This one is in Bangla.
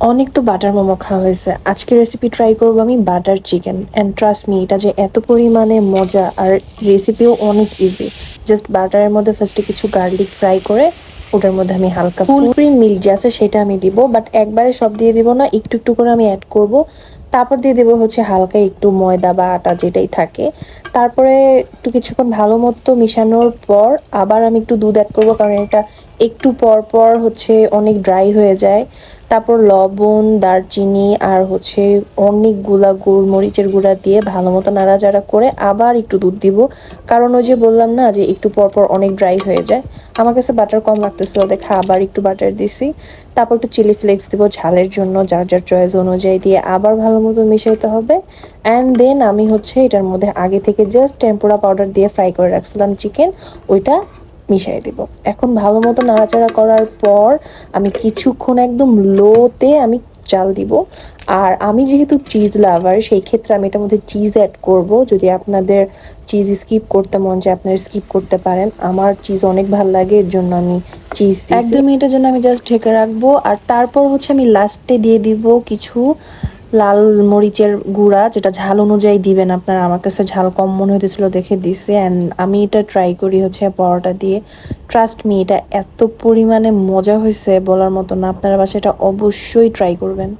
অনেক তো বাটার মোমো খাওয়া হয়েছে। আজকে রেসিপি ট্রাই করবো আমি butter chicken, and trust me, এটা যে এত পরিমাণে মজা আর রেসিপিও অনেক ইজি। জাস্ট বাটারের মধ্যে ফার্স্টে কিছু গার্লিক ফ্রাই করে ওটার মধ্যে আমি হালকা ফুল ক্রিম মিল্ক যে আছে সেটা আমি দিব, বাট একবারে সব দিয়ে দিব না, একটু একটু করে আমি অ্যাড করব। তারপর দিয়ে দেবো হচ্ছে হালকা একটু ময়দা বা আটা যেটাই থাকে। তারপরে একটু কিছুক্ষণ ভালো মতো মিশানোর পর আবার আমি একটু দুধ অ্যাড করবো, কারণ এটা একটু পর পর হচ্ছে অনেক ড্রাই হয়ে যায়। তারপর লবণ, দারচিনি আর হচ্ছে অনেকগুলা গোলমরিচের গুঁড়া দিয়ে ভালো মতো নাড়াচাড়া করে আবার একটু দুধ দিব, কারণ ওই যে বললাম না যে একটু পর পর অনেক ড্রাই হয়ে যায়। আমার কাছে বাটার কম লাগতেছিল দেখে আবার একটু বাটার দিছি। তারপর একটু চিলি ফ্লেক্স দিব ঝালের জন্য, যার যার চয়েস অনুযায়ী দিয়ে আবার ভালো মতো মিশাইতে হবে। অ্যান্ড দেন আমি হচ্ছে এটার মধ্যে আগে থেকে জাস্ট টেম্পুরা পাউডার দিয়ে ফ্রাই করে রাখছিলাম চিকেন, ওইটা মিশিয়ে দিব। এখন ভালো মতো নাড়াচাড়া করার পর আমি কিছুক্ষণ একদম লোতে আমি চাল দিব। আর আমি যেহেতু চিজ লাভার, সেই ক্ষেত্রে আমি এটার মধ্যে চিজ অ্যাড করব। যদি আপনাদের চিজ স্কিপ করতে মন চায় আপনারা স্কিপ করতে পারেন, আমার চিজ অনেক ভালো লাগে, এর জন্য আমি চিজ দিই। 1-2 মিনিটের জন্য আমি জাস্ট ঢেকে রাখবো। আর তারপর হচ্ছে আমি লাস্টে দিয়ে দিব কিছু লাল মরিচের গুঁড়া, যেটা ঝাল অনুযায়ী দিবেন আপনারা। আমার কাছে ঝাল কম মনে হতেছিল দেখে দিছে। অ্যান্ড আমি এটা ট্রাই করি হচ্ছে পরোটা দিয়ে। ট্রাস্ট মি, এটা এত পরিমাণে মজা হয়েছে বলার মতো না, আপনারা বাসায় এটা অবশ্যই ট্রাই করবেন।